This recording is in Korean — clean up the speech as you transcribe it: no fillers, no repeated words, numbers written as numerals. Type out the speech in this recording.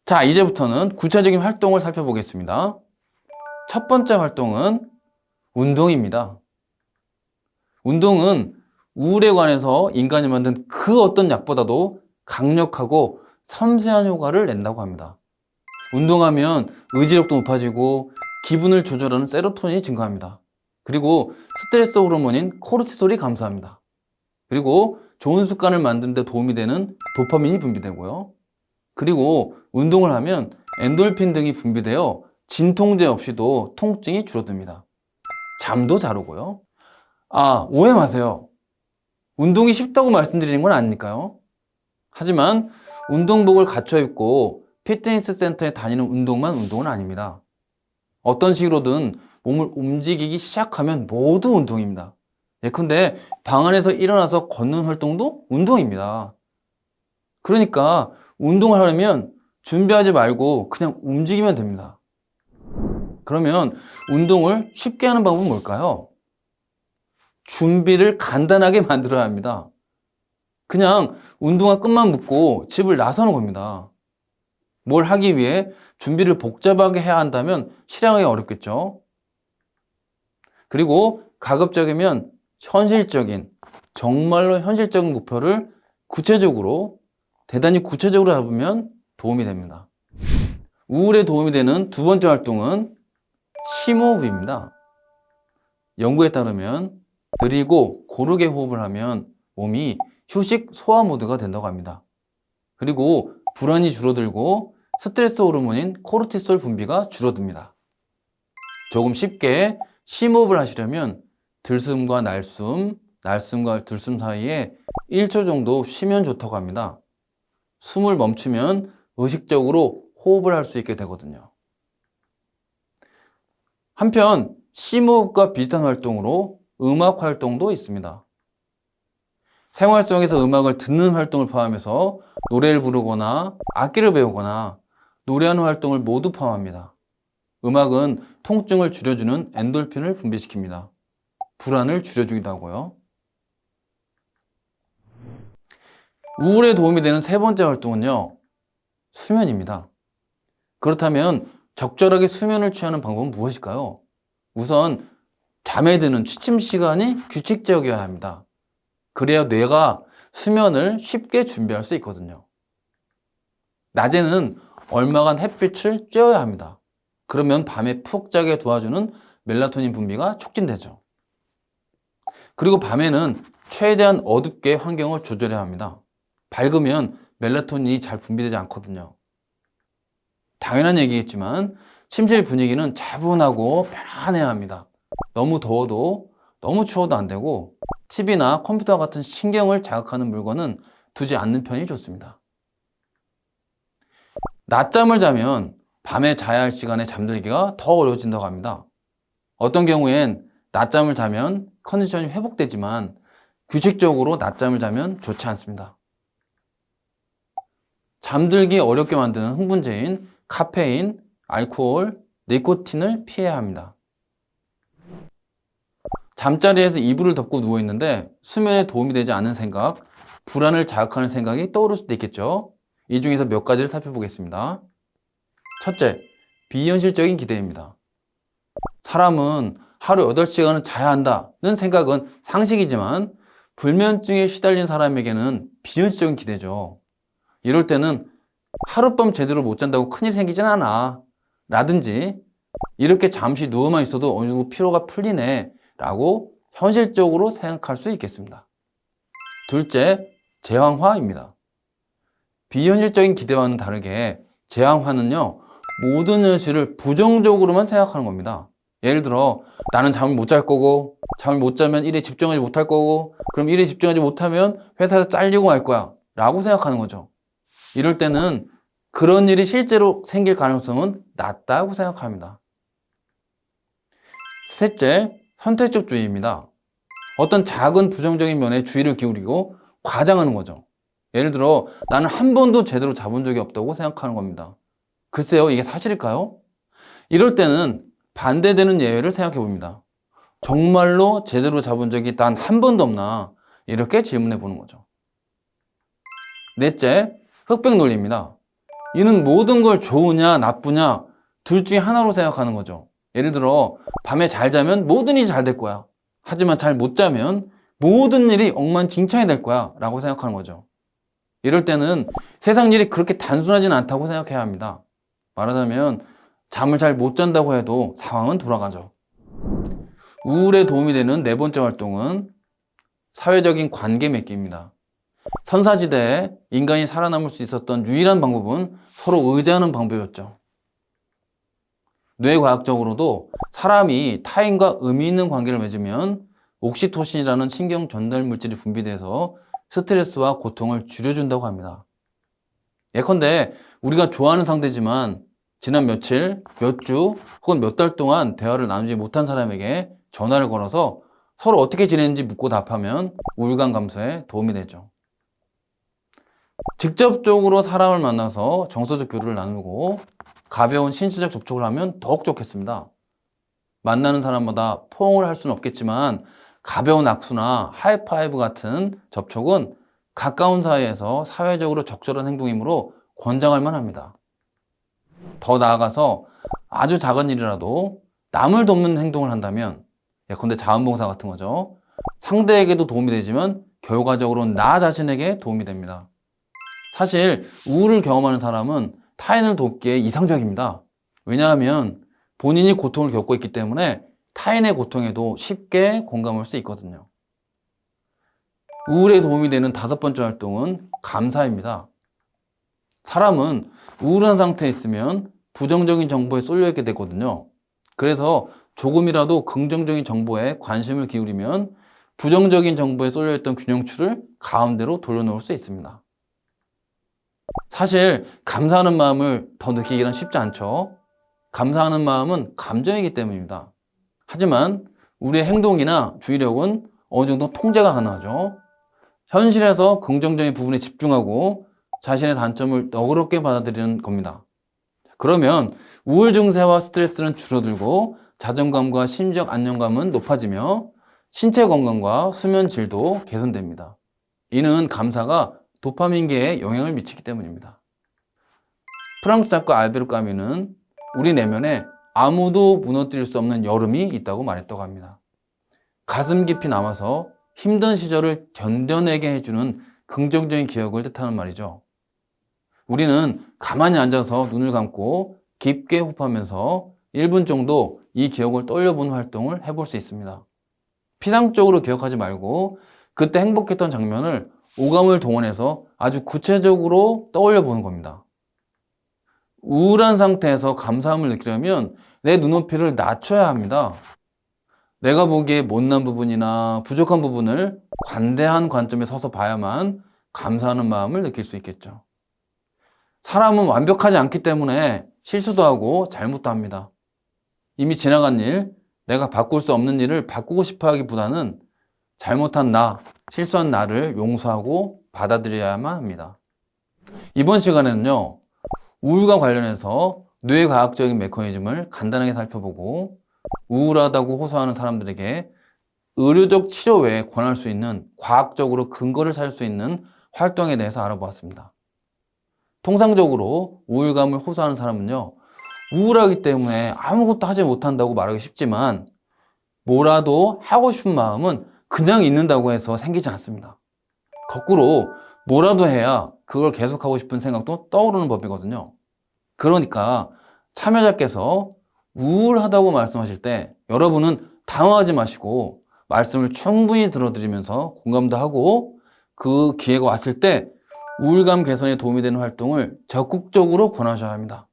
자, 이제부터는 구체적인 활동을 살펴보겠습니다. 첫 번째 활동은 운동입니다. 운동은 우울에 관해서 인간이 만든 그 어떤 약보다도 강력하고 섬세한 효과를 낸다고 합니다. 운동하면 의지력도 높아지고 기분을 조절하는 세로토닌이 증가합니다. 그리고 스트레스 호르몬인 코르티솔이 감소합니다. 그리고 좋은 습관을 만드는 데 도움이 되는 도파민이 분비되고요. 그리고 운동을 하면 엔돌핀 등이 분비되어 진통제 없이도 통증이 줄어듭니다. 잠도 잘 오고요. 아, 오해 마세요. 운동이 쉽다고 말씀드리는 건 아니니까요. 하지만 운동복을 갖춰 입고 피트니스 센터에 다니는 운동만 운동은 아닙니다. 어떤 식으로든 몸을 움직이기 시작하면 모두 운동입니다. 예컨대 방 안에서 일어나서 걷는 활동도 운동입니다. 그러니까 운동을 하려면 준비하지 말고 그냥 움직이면 됩니다. 그러면 운동을 쉽게 하는 방법은 뭘까요? 준비를 간단하게 만들어야 합니다. 그냥 운동화 끈만 묶고 집을 나서는 겁니다. 뭘 하기 위해 준비를 복잡하게 해야 한다면 실행하기 어렵겠죠. 그리고 가급적이면 현실적인, 정말로 현실적인 목표를 구체적으로, 대단히 구체적으로 잡으면 도움이 됩니다. 우울에 도움이 되는 두 번째 활동은 심호흡입니다. 연구에 따르면 느리고 고르게 호흡을 하면 몸이 휴식 소화 모드가 된다고 합니다. 그리고 불안이 줄어들고 스트레스 호르몬인 코르티솔 분비가 줄어듭니다. 조금 쉽게 심호흡을 하시려면 들숨과 날숨, 날숨과 들숨 사이에 1초 정도 쉬면 좋다고 합니다. 숨을 멈추면 의식적으로 호흡을 할 수 있게 되거든요. 한편 심호흡과 비슷한 활동으로 음악 활동도 있습니다. 생활 속에서 음악을 듣는 활동을 포함해서 노래를 부르거나 악기를 배우거나 노래하는 활동을 모두 포함합니다. 음악은 통증을 줄여주는 엔돌핀을 분비시킵니다. 불안을 줄여주기도 하고요. 우울에 도움이 되는 세 번째 활동은요, 수면입니다. 그렇다면 적절하게 수면을 취하는 방법은 무엇일까요? 우선 잠에 드는 취침 시간이 규칙적이어야 합니다. 그래야 뇌가 수면을 쉽게 준비할 수 있거든요. 낮에는 얼마간 햇빛을 쬐어야 합니다. 그러면 밤에 푹 자게 도와주는 멜라토닌 분비가 촉진되죠. 그리고 밤에는 최대한 어둡게 환경을 조절해야 합니다. 밝으면 멜라토닌이 잘 분비되지 않거든요. 당연한 얘기겠지만 침실 분위기는 차분하고 편안해야 합니다. 너무 더워도 너무 추워도 안 되고 TV나 컴퓨터 같은 신경을 자극하는 물건은 두지 않는 편이 좋습니다. 낮잠을 자면 밤에 자야 할 시간에 잠들기가 더 어려워진다고 합니다. 어떤 경우엔 낮잠을 자면 컨디션이 회복되지만 규칙적으로 낮잠을 자면 좋지 않습니다. 잠들기 어렵게 만드는 흥분제인 카페인, 알코올, 니코틴을 피해야 합니다. 잠자리에서 이불을 덮고 누워있는데 수면에 도움이 되지 않는 생각, 불안을 자극하는 생각이 떠오를 수도 있겠죠. 이 중에서 몇 가지를 살펴보겠습니다. 첫째, 비현실적인 기대입니다. 사람은 하루 8시간은 자야 한다는 생각은 상식이지만 불면증에 시달린 사람에게는 비현실적인 기대죠. 이럴 때는 하룻밤 제대로 못 잔다고 큰일 생기진 않아 라든지 이렇게 잠시 누워만 있어도 어느 정도 피로가 풀리네 라고 현실적으로 생각할 수 있겠습니다. 둘째, 제왕화입니다. 비현실적인 기대와는 다르게 제왕화는요, 모든 현실을 부정적으로만 생각하는 겁니다. 예를 들어 나는 잠을 못 잘 거고 잠을 못 자면 일에 집중하지 못할 거고 그럼 일에 집중하지 못하면 회사에서 잘리고 말 거야 라고 생각하는 거죠. 이럴 때는 그런 일이 실제로 생길 가능성은 낮다고 생각합니다. 셋째, 선택적주의입니다. 어떤 작은 부정적인 면에 주의를 기울이고 과장하는 거죠. 예를 들어 나는 한 번도 제대로 자본 적이 없다고 생각하는 겁니다. 글쎄요, 이게 사실일까요? 이럴 때는 반대되는 예외를 생각해 봅니다. 정말로 제대로 자본 적이 단 한 번도 없나? 이렇게 질문해 보는 거죠. 넷째, 흑백 논리입니다. 이는 모든 걸 좋으냐 나쁘냐 둘 중에 하나로 생각하는 거죠. 예를 들어 밤에 잘 자면 모든 일이 잘 될 거야. 하지만 잘 못 자면 모든 일이 엉망진창이 될 거야 라고 생각하는 거죠. 이럴 때는 세상 일이 그렇게 단순하진 않다고 생각해야 합니다. 말하자면 잠을 잘 못 잔다고 해도 상황은 돌아가죠. 우울에 도움이 되는 네 번째 활동은 사회적인 관계 맺기입니다. 선사시대에 인간이 살아남을 수 있었던 유일한 방법은 서로 의지하는 방법이었죠. 뇌과학적으로도 사람이 타인과 의미 있는 관계를 맺으면 옥시토신이라는 신경 전달 물질이 분비돼서 스트레스와 고통을 줄여준다고 합니다. 예컨대 우리가 좋아하는 상대지만 지난 며칠, 몇 주 혹은 몇 달 동안 대화를 나누지 못한 사람에게 전화를 걸어서 서로 어떻게 지내는지 묻고 답하면 우울감 감소에 도움이 되죠. 직접적으로 사람을 만나서 정서적 교류를 나누고 가벼운 신체적 접촉을 하면 더욱 좋겠습니다. 만나는 사람마다 포옹을 할 수는 없겠지만 가벼운 악수나 하이파이브 같은 접촉은 가까운 사이에서 사회적으로 적절한 행동이므로 권장할 만합니다. 더 나아가서 아주 작은 일이라도 남을 돕는 행동을 한다면 예컨대 자원봉사 같은 거죠. 상대에게도 도움이 되지만 결과적으로는 나 자신에게 도움이 됩니다. 사실 우울을 경험하는 사람은 타인을 돕기에 이상적입니다. 왜냐하면 본인이 고통을 겪고 있기 때문에 타인의 고통에도 쉽게 공감할 수 있거든요. 우울에 도움이 되는 다섯 번째 활동은 감사입니다. 사람은 우울한 상태에 있으면 부정적인 정보에 쏠려있게 되거든요. 그래서 조금이라도 긍정적인 정보에 관심을 기울이면 부정적인 정보에 쏠려있던 균형추를 가운데로 돌려놓을 수 있습니다. 사실 감사하는 마음을 더 느끼기는 쉽지 않죠. 감사하는 마음은 감정이기 때문입니다. 하지만 우리의 행동이나 주의력은 어느 정도 통제가 가능하죠. 현실에서 긍정적인 부분에 집중하고 자신의 단점을 너그럽게 받아들이는 겁니다. 그러면 우울 증세와 스트레스는 줄어들고 자존감과 심리적 안정감은 높아지며 신체 건강과 수면 질도 개선됩니다. 이는 감사가 도파민계에 영향을 미치기 때문입니다. 프랑스 작가 알베르 까뮈는 우리 내면에 아무도 무너뜨릴 수 없는 여름이 있다고 말했다고 합니다. 가슴 깊이 남아서 힘든 시절을 견뎌내게 해주는 긍정적인 기억을 뜻하는 말이죠. 우리는 가만히 앉아서 눈을 감고 깊게 호흡하면서 1분 정도 이 기억을 떠올려보는 활동을 해볼 수 있습니다. 피상적으로 기억하지 말고 그때 행복했던 장면을 오감을 동원해서 아주 구체적으로 떠올려 보는 겁니다. 우울한 상태에서 감사함을 느끼려면 내 눈높이를 낮춰야 합니다. 내가 보기에 못난 부분이나 부족한 부분을 관대한 관점에 서서 봐야만 감사하는 마음을 느낄 수 있겠죠. 사람은 완벽하지 않기 때문에 실수도 하고 잘못도 합니다. 이미 지나간 일, 내가 바꿀 수 없는 일을 바꾸고 싶어 하기보다는 잘못한 나, 실수한 나를 용서하고 받아들여야만 합니다. 이번 시간에는요, 우울과 관련해서 뇌과학적인 메커니즘을 간단하게 살펴보고 우울하다고 호소하는 사람들에게 의료적 치료 외에 권할 수 있는 과학적으로 근거를 찾을 수 있는 활동에 대해서 알아보았습니다. 통상적으로 우울감을 호소하는 사람은요, 우울하기 때문에 아무것도 하지 못한다고 말하기 쉽지만 뭐라도 하고 싶은 마음은 그냥 있는다고 해서 생기지 않습니다. 거꾸로 뭐라도 해야 그걸 계속하고 싶은 생각도 떠오르는 법이거든요. 그러니까 참여자께서 우울하다고 말씀하실 때 여러분은 당황하지 마시고 말씀을 충분히 들어드리면서 공감도 하고 그 기회가 왔을 때 우울감 개선에 도움이 되는 활동을 적극적으로 권하셔야 합니다.